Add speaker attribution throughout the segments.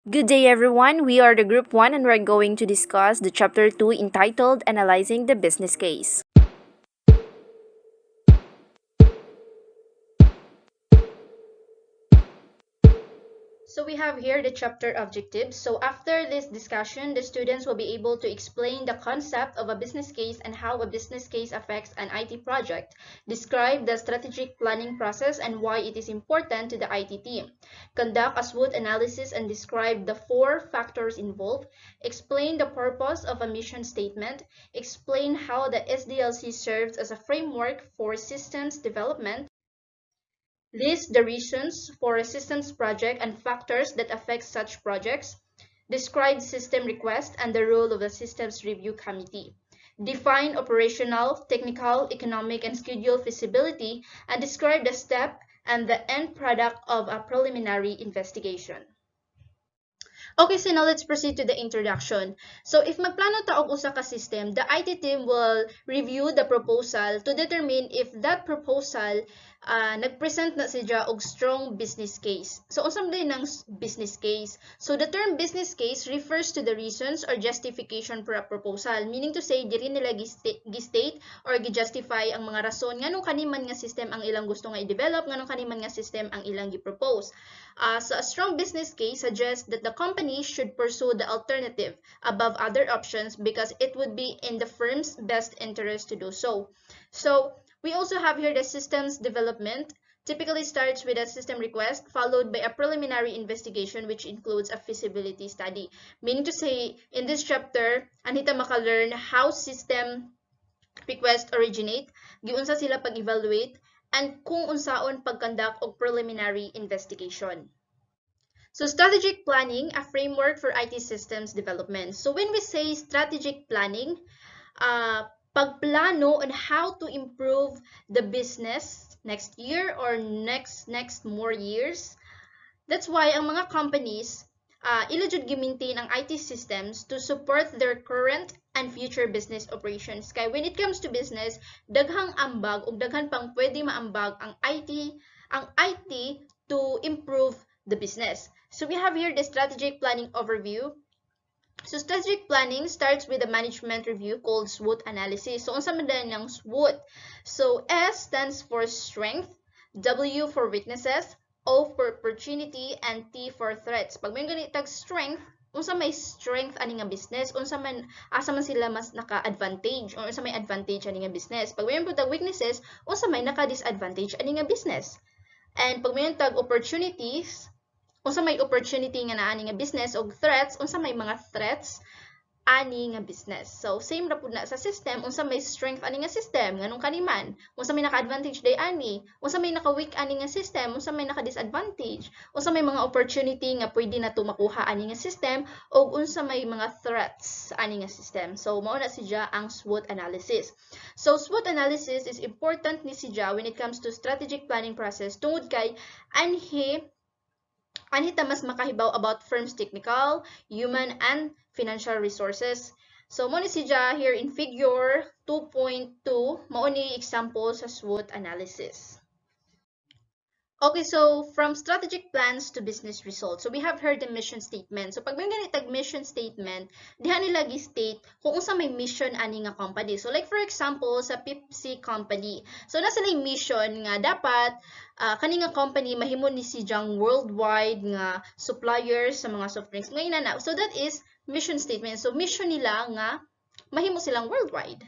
Speaker 1: Good day everyone, we are the Group 1 and we're going to discuss the Chapter 2 entitled Analyzing the Business Case. So we have here the chapter objectives. So after this discussion, the students will be able to explain the concept of a business case and how a business case affects an IT project, describe the strategic planning process and why it is important to the IT team, conduct a SWOT analysis and describe the 4 factors involved, explain the purpose of a mission statement, explain how the SDLC serves as a framework for systems development, list the reasons for a systems project and factors that affect such projects. Describe system request and the role of the systems review committee. Define operational, technical, economic, and schedule feasibility and describe the step and the end product of a preliminary investigation. Okay, so now let's proceed to the introduction. So if magplano ta og usa ka system, the IT team will review the proposal to determine if that proposal nagpresent na siya og strong business case. So unsa man ng business case? So the term business case refers to the reasons or justification for a proposal, meaning to say diri nila gi-state or gi-justify ang mga rason nganong kaniman nga system ang ilang gusto nga i-develop, nganong kaniman nga system ang ilang gi-propose. So a strong business case suggests that the company should pursue the alternative above other options because it would be in the firm's best interest to do so. So we also have here the systems development. Typically starts with a system request followed by a preliminary investigation which includes a feasibility study. Meaning to say, in this chapter, anita maka-learn how system request originate, giunsa sila pag-evaluate, and kung unsaon pag-conduct og preliminary investigation. So strategic planning, a framework for IT systems development. So when we say strategic planning, pagplano on how to improve the business next year or next more years. That's why ang mga companies ila jud gi-maintain ang IT systems to support their current and future business operations. Kaya when it comes to business, daghang ambag o daghan pang pwede maambag ang IT to improve the business. So we have here the strategic planning overview. So strategic planning starts with a management review called SWOT analysis. So unsa man ng SWOT? So S stands for strength, W for weaknesses, O for opportunity, and T for threats. Pag may ganitag strength, unsa may strength ani nga business, asa man sila mas naka-advantage or unsa may advantage ani nga business. Pag may tag weaknesses, unsa may naka-disadvantage ani nga business. And pag may tag opportunities, unsa may opportunity nga naa nga business og threats, unsa may mga threats ani nga business. So same ra pud na sa system, unsa may strength ani nga system nganong kaniman, unsa may naka-advantage day ani, unsa may naka-weak ani nga system, unsa may naka-disadvantage, unsa may mga opportunity nga pwede nato makuha ani nga system ug unsa may mga threats ani nga system. So mao na siya ang SWOT analysis. So SWOT analysis is important ni siya when it comes to strategic planning process tungod kay anhi ta mas makahibaw about firm's technical, human, and financial resources. So, mo ni siya here in figure 2.2, mao ni example sa SWOT analysis. Okay, so from strategic plans to business results. So we have heard the mission statement. So pag may ganitag mission statement, diha nila gi-state kung unsa may mission ani nga company. So like for example sa Pepsi company. So nasa lay mission nga dapat kani nga company mahimo ni siyang worldwide nga suppliers sa mga soft drinks. Ngayon na. So that is mission statement. So mission nila nga mahimo silang worldwide.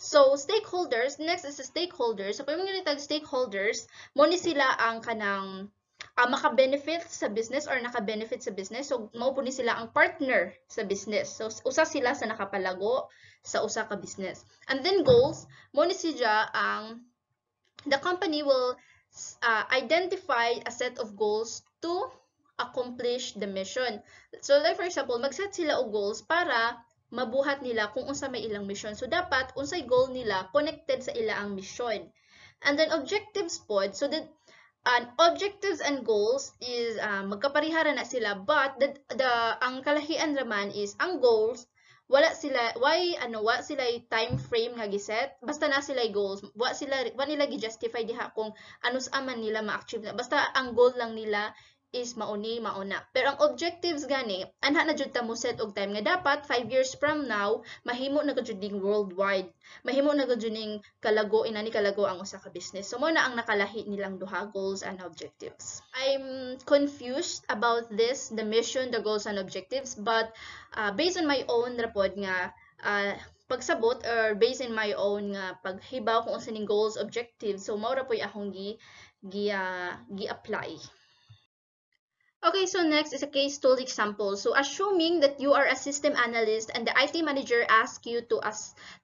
Speaker 1: So, stakeholders, next is the stakeholders. So, pag mga nitag stakeholders, mo ni sila ang kanang maka-benefit sa business or naka-benefit sa business. So, mao po ni sila ang partner sa business. So, usa sila sa nakapalago sa usa ka business. And then goals, mo ni siya ang the company will identify a set of goals to accomplish the mission. So, like for example, mag-set sila og goals para mabuhat nila kung unsa may ilang mission. So, dapat, unsay goal nila, connected sa ilang mission. And then, objectives pod. So, objectives and goals is, magkaparihara na sila. But, ang kalahian raman is, ang goals, wala sila time frame nga giset, basta na sila goals, wa nila gi-justify diha kung ano sa man nila ma-achieve na, basta ang goal lang nila is mauna. Pero ang objectives gani, anha na jud ta mo set og time nga dapat 5 years from now mahimo na gud ding worldwide. Mahimo na gud ning kalago inani kalago ang usa ka business. So mo na ang nakalahi nilang duha, goals and objectives. I'm confused about this, the mission, the goals and objectives, but based on my own rapod nga pagsabot or based in my own nga paghibaw kung unsa ning goals, objectives, so mao ra poy akong gi-apply. Okay, so next is a case tool example. So assuming that you are a system analyst and the IT manager asks you to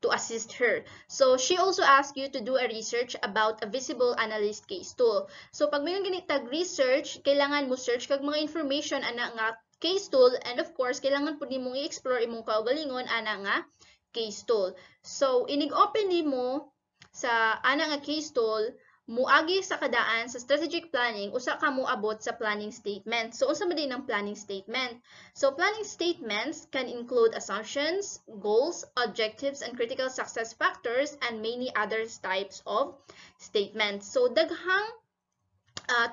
Speaker 1: assist her. So she also asks you to do a research about a visible analyst case tool. So pag mayong ginitag research, kailangan mo search kag mga information ana nga case tool, and of course kailangan pud nimong i-explore imong kaugalingon ana nga case tool. So inig-open nimo sa ana nga case tool, muagi sa kadaan sa strategic planning, usa ka moabot sa planning statement. So, unsa man din ang planning statement? So, planning statements can include assumptions, goals, objectives, and critical success factors, and many other types of statements. So, daghang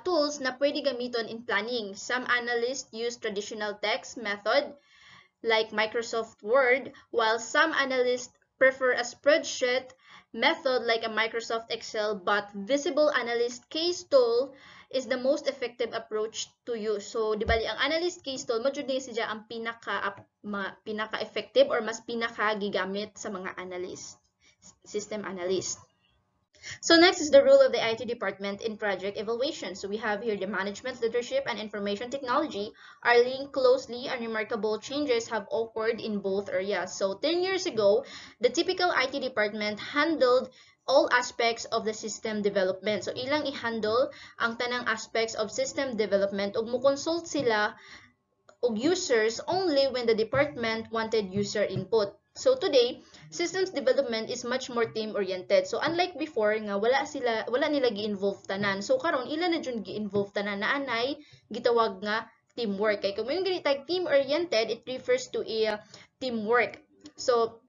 Speaker 1: tools na pwede gamiton in planning. Some analysts use traditional text method like Microsoft Word, while some analysts prefer a spreadsheet method like a Microsoft Excel, but visible analyst case tool is the most effective approach to use. So, di bali ang analyst case tool, mo jud ni siya ang pinaka-effective or mas pinaka-gigamit sa mga analyst, system analyst. So next is the role of the IT department in project evaluation. So we have here the management, leadership, and information technology are linked closely, and remarkable changes have occurred in both areas. So 10 years ago, the typical IT department handled all aspects of the system development. So ilang i-handle ang tanang aspects of system development ug mo-consult sila og users only when the department wanted user input. So today, systems development is much more team-oriented. So unlike before nga wala nila gi-involve tanan. So karon ila na jud gi-involve tanan na anay gitawag nga teamwork. Kay kung yung ginitag team-oriented, it refers to a teamwork. So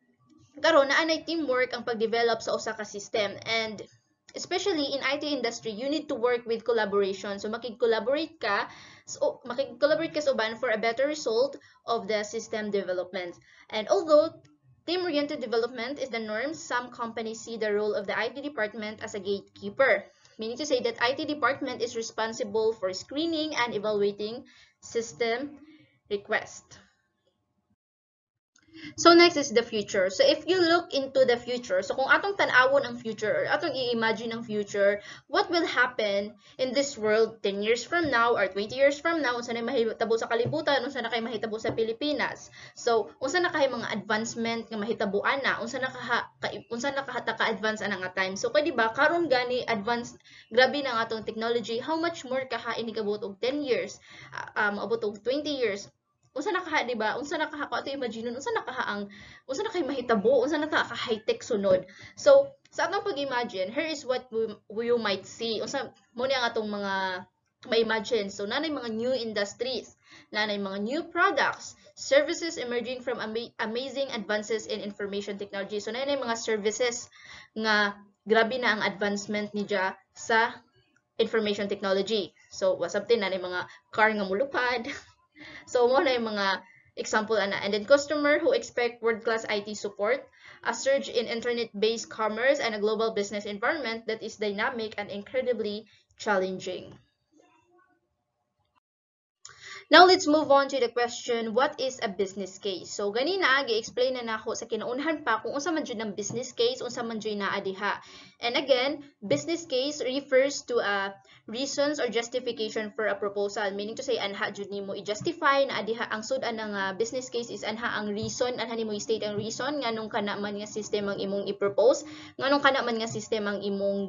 Speaker 1: karon na anay teamwork ang pag-develop sa usa ka system, and especially in IT industry, you need to work with collaboration. So makig-collaborate ka sa uban for a better result of the system development. And although team-oriented development is the norm, some companies see the role of the IT department as a gatekeeper, meaning to say that IT department is responsible for screening and evaluating system requests. So next is the future. So if you look into the future, so kung atong tan-awon ang future or atong i-imagine ang future, what will happen in this world 10 years from now or 20 years from now, unsa na mahitabo sa kalibutan, unsa na kay mahitabo sa Pilipinas. So unsa na kay mga advancement nga mahitabuan na, unsa na ka-advance ana nga time. So kay di ba karon gani advanced, grabe na nga atong technology, how much more kaha inigabot og 10 years, abot og 20 years. Unsa na kaha, di ba? Unsa na kaha ko ato imagine, unsa na kay mahitabo, unsa na ka high-tech sunod. So, sa atong pag-imagine, here is what you might see. Unsa mo ni ang atong mga ma-imagine. So, nanay mga new industries, nanay mga new products, services emerging from amazing advances in information technology. So, nanay mga services nga grabe na ang advancement niya sa information technology. So, wasabtin nanay mga car nga mulupad. So, mo na yung mga example ana. And then customer who expect world-class IT support, a surge in internet-based commerce, and a global business environment that is dynamic and incredibly challenging. Now, let's move on to the question, what is a business case? So, ganina, gi-explain na nako sa kinaunahan pa kung unsa man jud ang business case, unsa man jud naa diha. And again, business case refers to reasons or justification for a proposal, meaning to say anha jud nimo i-justify na diha ang sudan ng business case is anha ang reason, anha nimo i-state ang reason nganong kana man nga system ang imong i-propose, nganong kana man nga system ang imong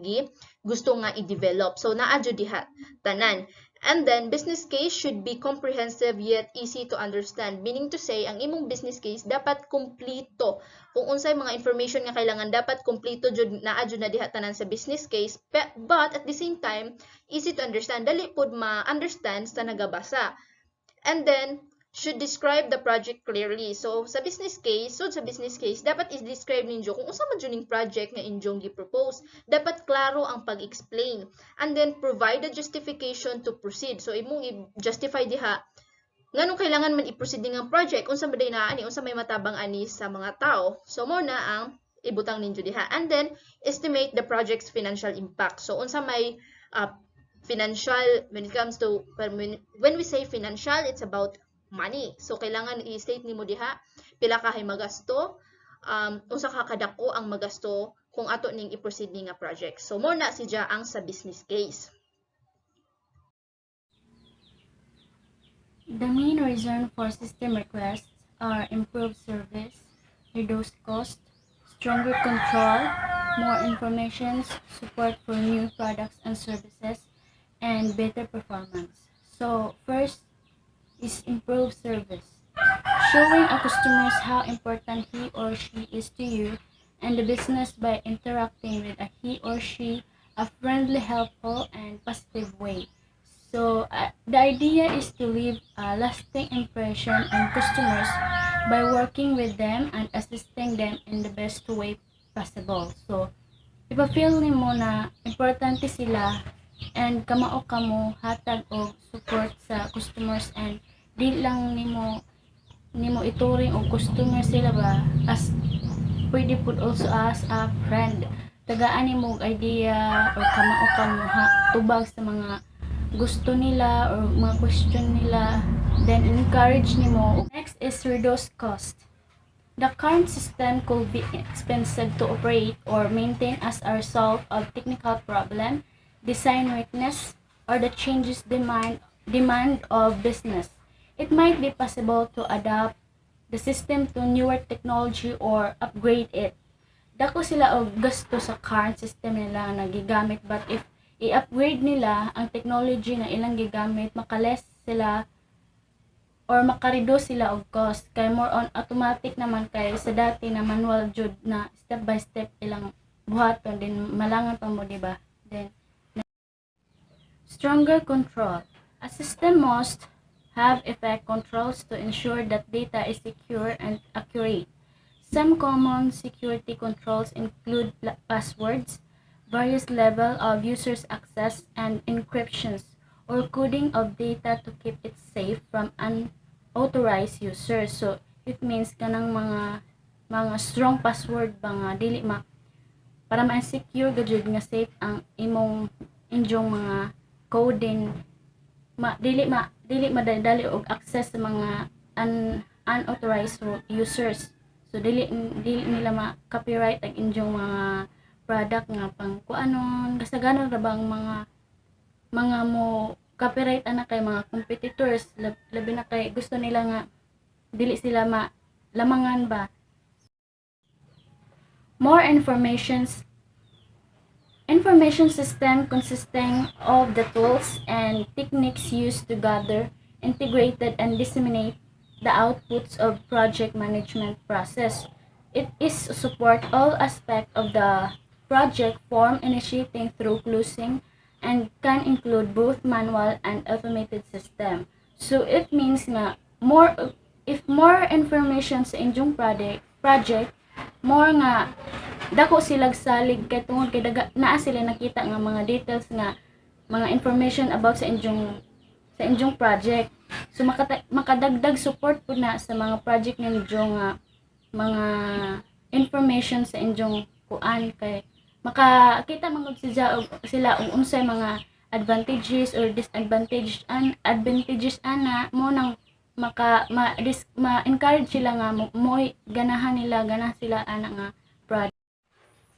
Speaker 1: gusto nga i-develop. So, naa jud diha tanan. And then, business case should be comprehensive yet easy to understand. Meaning to say, ang imong business case dapat kumplito. Kung unsay mga information nga kailangan, dapat kumplito jud naa jud na diha tanan sa business case. But at the same time, easy to understand. Dali pud ma-understand sa nagabasa. And then, should describe the project clearly. So sa business case, dapat i-describe ninyo kung unsa man jud ning project nga inyong gi-propose. Dapat klaro ang pag-explain. And then provide a justification to proceed. So imong i-justify diha nganong kailangan man i-proceed ning project, unsa ba day na ani, unsa may matabang ani sa mga tao. So mo na ang ibutang ninyo diha. And then estimate the project's financial impact. So unsa may financial, when it comes to, when we say financial, it's about money. So kailangan i-state nimo diha pila ka magasto, unsa ka kadako ang magasto kung ato ning i-proceed ni nga project. So mo na siya ang sa business case.
Speaker 2: The main reason for system requests are improved service, reduced cost, stronger control, more information, support for new products and services, and better performance. So first is improved service, showing a customers how important he or she is to you and the business by interacting with a he or she a friendly, helpful, and positive way. So the idea is to leave a lasting impression on customers by working with them and assisting them in the best way possible. So ipa-feel nimo na importante sila and kamao kamo hatag og support sa customers and di lang nimo ituring og customer sila ba as pwede pud also as a friend. Tagaan nimo og idea or kamao kamo tubag sa mga gusto nila or mga question nila, then encourage nimo. Next is reduce cost. The current system could be expensive to operate or maintain as a result of technical problem, design weakness, or the changes demand of business. It might be possible to adapt the system to newer technology or upgrade it. Dako sila og gasto sa current system nila na gigamit, but if i-upgrade nila ang technology na ilang gigamit, makaless sila or makareduce sila og cost kay more on automatic naman kay sa dati na manual jud na step by step ilang buhaton din malangan pa mo, diba? Then stronger control. A system must have effect controls to ensure that data is secure and accurate. Some common security controls include passwords, various level of users access, and encryptions or coding of data to keep it safe from unauthorized users. So it means kanang mga strong password ba nga dili para ma-secure gud nga safe ang inyong mga coding, dili madali og access sa mga unauthorized users. So dili nila ma-copyright ang inyong mga product nga pang kuanon kasaganan ra bang mga mo copyright ana kay mga competitors, labi na kay gusto nila nga dili sila lamangan ba. More information system consisting of the tools and techniques used to gather, integrated, and disseminate the outputs of project management process. It is support all aspects of the project from initiating through closing and can include both manual and automated system. So it means nga if more information sa inyong project more nga dako silag salig kay tungod kay naa sila nakita nga mga details nga mga information about sa inyong project. So makadagdag support po na sa mga project ninyo nga mga information sa inyong kuan kay makakita man sila og unsay mga advantages or disadvantages ana mo nang ma-encourage sila nga ganahan sila ana nga product.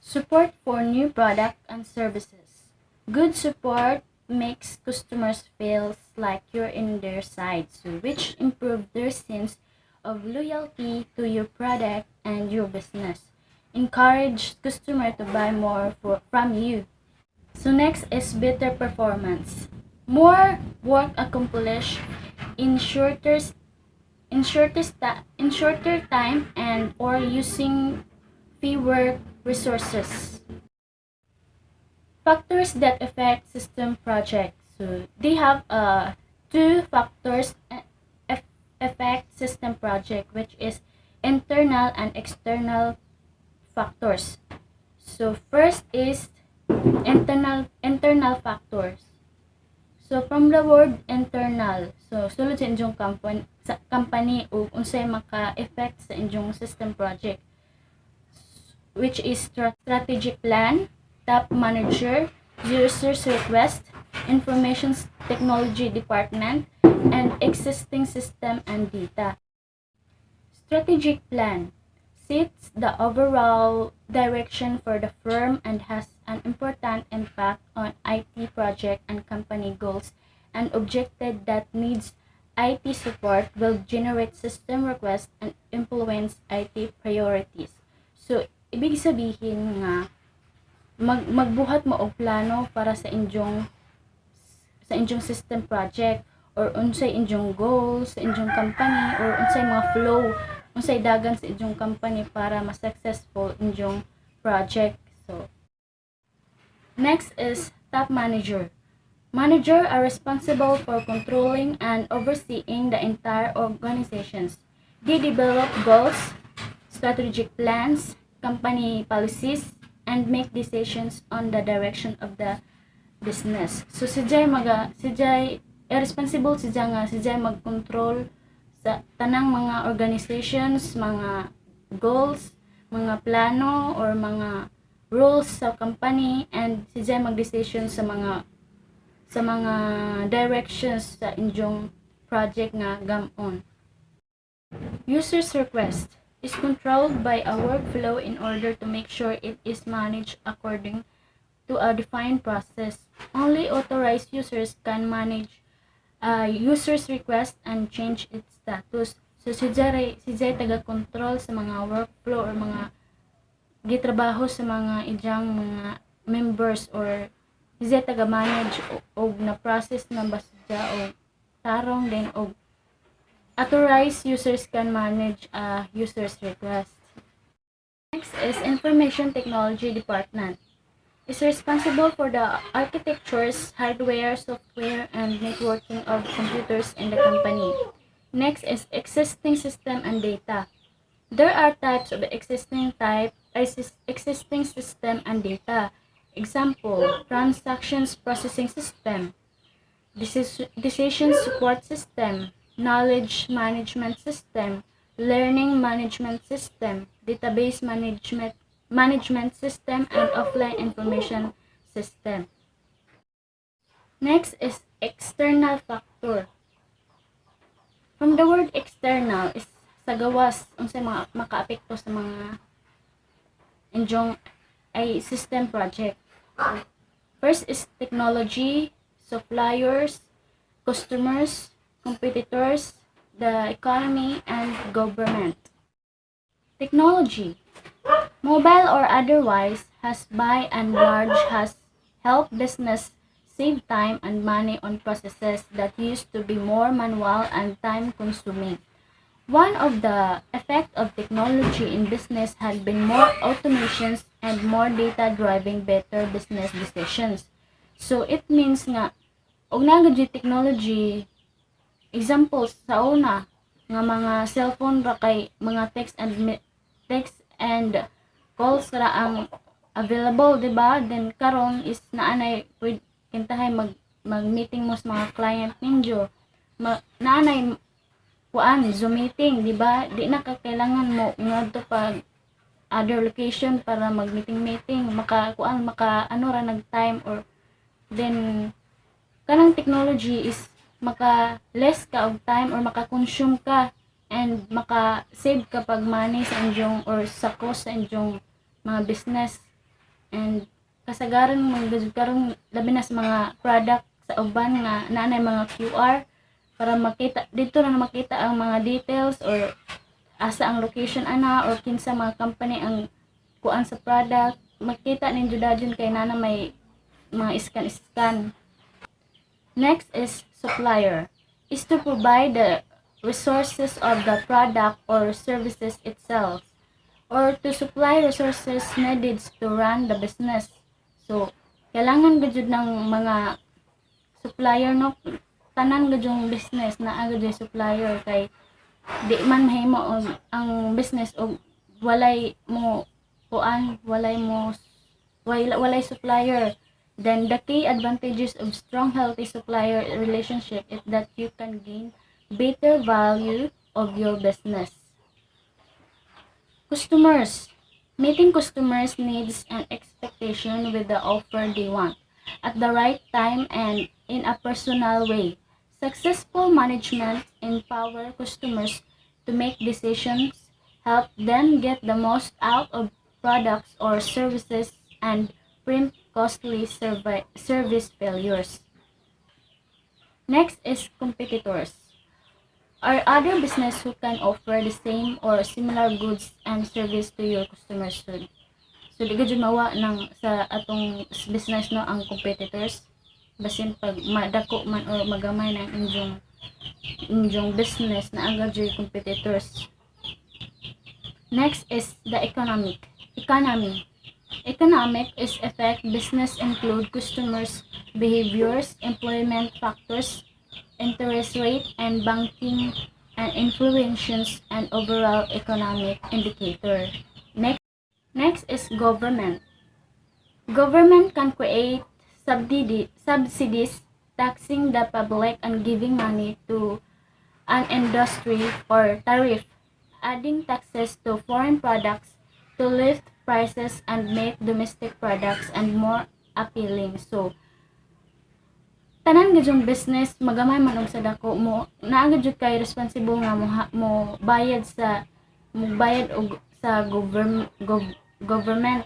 Speaker 2: Support for new product and services. Good support makes customers feel like you're in their side, so which improve their sense of loyalty to your product and your business. Encourage customer to buy more from you. So next is better performance. More work accomplished in shorter time and or using fewer resources. Factors that affect system projects. So they have two factors affect system project, which is internal and external factors. So first is internal factors. So from the word internal, so sulod sa inyong company o unsay maka-effect sa inyong system project, which is strategic plan, top manager, users request, information technology department, and existing system and data. Strategic plan sets the overall direction for the firm and has an important impact on IT project and company goals and objective that needs IT support will generate system requests and influence IT priorities. So, ibig sabihin nga, magbuhat mo og plano para sa inyong system project or unsay inyong goals sa inyong company or unsay mga flow unsay dagan sa inyong company para ma-successful inyong project. So, next is top manager. Manager are responsible for controlling and overseeing the entire organizations. They develop goals, strategic plans, company policies, and make decisions on the direction of the business. So, responsible siya mag-control sa tanang mga organizations, mga goals, mga plano or mga rules sa company, and siya mag-decision sa mga directions sa inyong project nga gamon. Users request is controlled by a workflow in order to make sure it is managed according to a defined process. Only authorized users can manage user's request and change its status. So, sijay taga-control sa mga workflow or mga gitrabaho sa mga ijang mga members or sijay taga-manage og na-process na basya o tarong din og authorized users can manage a user's request. Next is Information Technology Department. Is responsible for the architectures, hardware, software, and networking of computers in the company. Next is existing system and data. There are types of existing system and data. Example, transactions processing system, decision support system, knowledge management system, learning management system, database management system, and offline information system. Next is external factor. From the word external is sa gawas unsay mga makaapekto sa mga inyong ay system project. First is technology, suppliers, customers, competitors, the economy, and government. Technology, mobile or otherwise, has by and large has helped business save time and money on processes that used to be more manual and time-consuming. One of the effects of technology in business has been more automations and more data driving better business decisions. So it means nga og nagadi technology, examples sa una nga mga cellphone ra kay mga text and calls ra ang available, diba? Then karon is naanay kintahay mag-meeting mo sa mga client ninyo. Naanay Zoom meeting, diba? Di na kailangan mo ngadto pag other location para mag-meeting maka nag-time or then kanang technology is maka less ka og time or maka-consume ka and maka-save ka pag money sa inyong or sa cost sa inyong mga business. And kasagaran mga karon labi na sa mga product sa uban nga naanay mga QR para makita dito na makita ang mga details or asa ang location or kinsa mga company ang kuan sa product, makita ninyo dadyon kay nana may mga scan. Next is supplier, is to provide the resources of the product or services itself or to supply resources needed to run the business. So, kailangan gud ng mga supplier no tanan gud yung business na agad yung supplier kay di man mahimo ang business og walay mo kuan, walay supplier, then the key advantages of strong healthy supplier relationship is that you can gain better value of your business. Customers. Meeting customers' needs and expectation with the offer they want at the right time and in a personal way. Successful management empower customers to make decisions, help them get the most out of products or services, and prevent costly service failures. Next is competitors. Are other business who can offer the same or similar goods and service to your customers soon. So di gud mawa ng sa atong business no ang competitors basin pag madako man or magamay ng inyong business na agad yung competitors. Next is the economy. Economic is affect business include customers' behaviors, employment factors, interest rate, and banking and influences and overall economic indicator. Next is government. Government can create subsidies, taxing the public and giving money to an industry or tariff, adding taxes to foreign products to lift prices and make domestic products and more appealing. So, tanan gid yung business magamay man og sa dako mo naa gid kay responsible nga mo bayad og sa government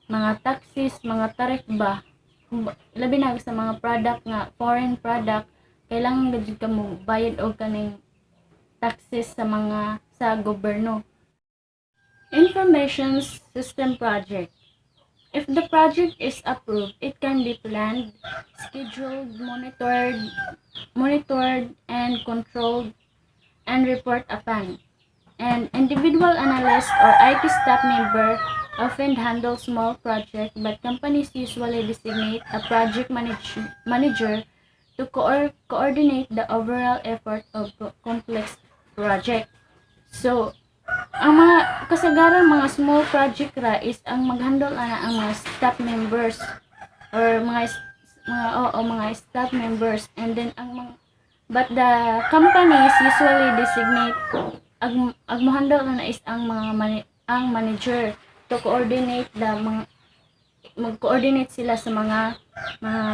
Speaker 2: mga taxes, mga tarif ba labi na sa mga product nga foreign product kailangan gid ka mo bayad og kaning taxes sa gobyerno. Information system project. If the project is approved, it can be planned, scheduled, monitored and controlled, and report upon. An individual analyst or IT staff member often handle small projects, but companies usually designate a project manager to coordinate the overall effort of complex project. So, ang mga kasagaran mga small project ra is ang maghandle ana ang mga staff members or mga staff members, and then but the companies usually designate ang mohandle na is ang ang manager to coordinate mag-coordinate sila sa mga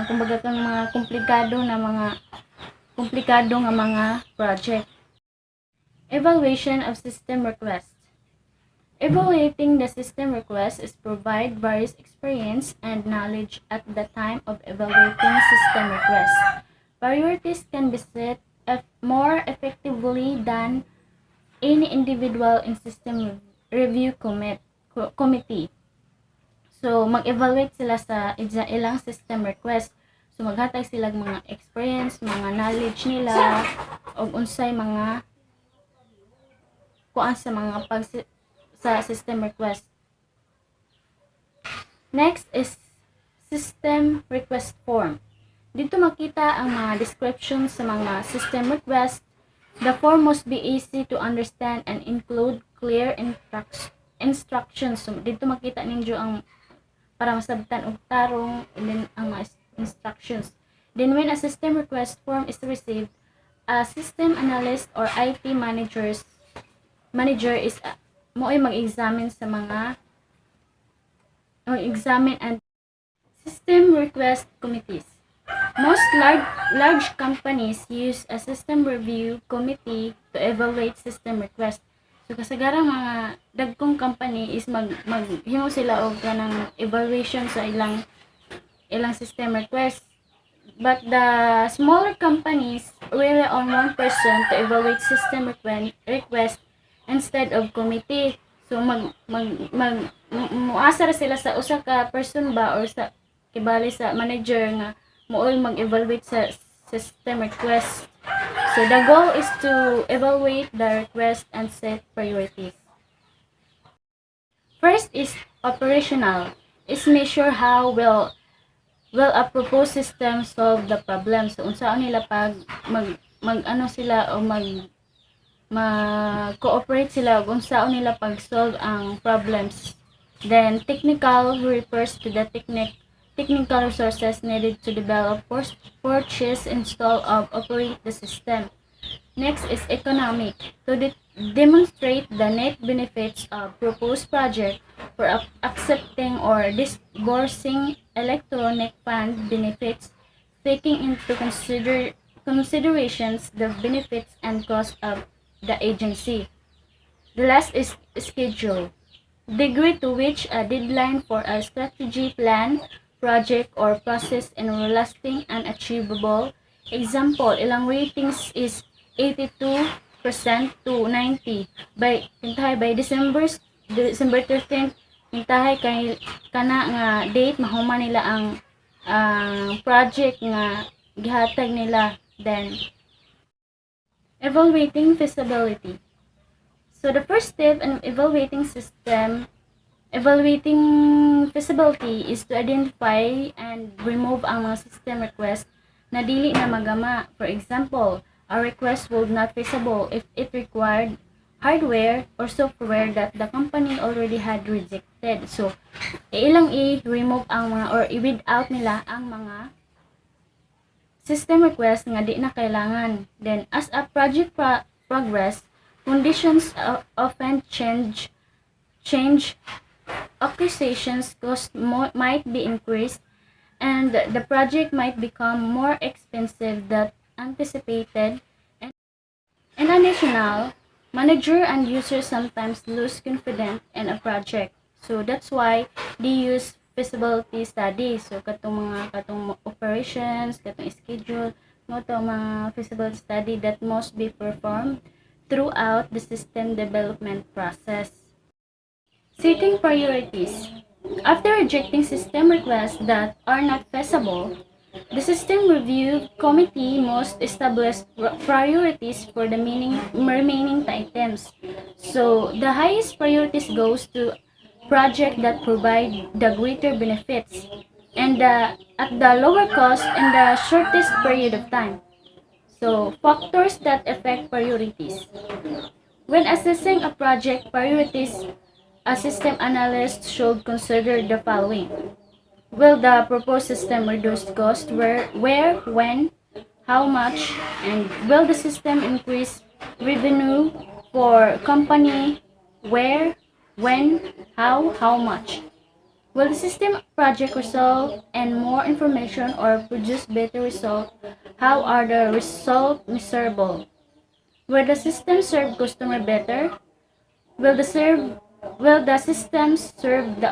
Speaker 2: kumbaga kang mga komplikado nga mga project. Evaluation of system request. Evaluating the system request is provide various experience and knowledge at the time of evaluating system requests. Priorities can be set more effectively than any individual in system review committee. So, mag-evaluate sila sa ilang system request. So, maghatag sila mga experience, mga knowledge nila, o unsay mga kuan sa system request. Next is system request form. Dito makita ang mga descriptions sa mga system request. The form must be easy to understand and include clear instructions. So, dito makita ninyo ang para masabtan og tarong and then ang instructions. Then when a system request form is received, a system analyst or IT manager is mo'y mag-examine sa mag-examine and system request committees. Most large companies use a system review committee to evaluate system request. So kasagaran mga dagkong company is maghimo sila og kanang evaluation sa ilang system request. But the smaller companies rely on one person to evaluate system request instead of committee. So muasar sila sa usa ka person ba or sa kibali sa manager nga mo'y mag-evaluate sa system request. So the goal is to evaluate the request and set priorities. First is operational. Is measure how well a proposed system solve the problem. So unsaon nila pag mag ano sila o ma-cooperate sila kung saan nila pag-solve ang problems. Then, technical refers to the technical resources needed to develop, purchase, install, or operate the system. Next is economic. To demonstrate the net benefits of proposed project for accepting or disbursing electronic fund benefits, taking into considerations the benefits and cost of the agency. The last is schedule. Degree to which a deadline for a strategy plan, project, or process is lasting and achievable. Example, ilang ratings is 82% to 90. By December 13th, kintahay kay kana nga date mahuman nila ang project nga gihatag nila. Then, evaluating feasibility. So the first step in evaluating feasibility is to identify and remove ang mga system request na dili na magama. For example, a request would not feasible if it required hardware or software that the company already had rejected. So, ilang i-remove ang mga or i-weed out nila ang mga system request nga di na kailangan. Then, as a project progress, conditions often change, acquisitions cost might be increased, and the project might become more expensive than anticipated. And additional, manager and users sometimes lose confidence in a project. So that's why they use feasibility study. So katong operations, katong schedule, mo to mga feasibility study that must be performed throughout the system development process. Setting priorities. After rejecting system requests that are not feasible, the system review committee must establish priorities for the remaining items. So the highest priorities goes to project that provide the greater benefits and at the lower cost in the shortest period of time. So factors that affect priorities. When assessing a project priorities, a system analyst should consider the following. Will the proposed system reduce cost? Where, when, how much? And will the system increase revenue for company? Where, when, how much? Will the system project result in more information or produce better result? How are the results measurable? Will the system serve customer better? Will the system serve the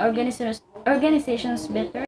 Speaker 2: organizations better?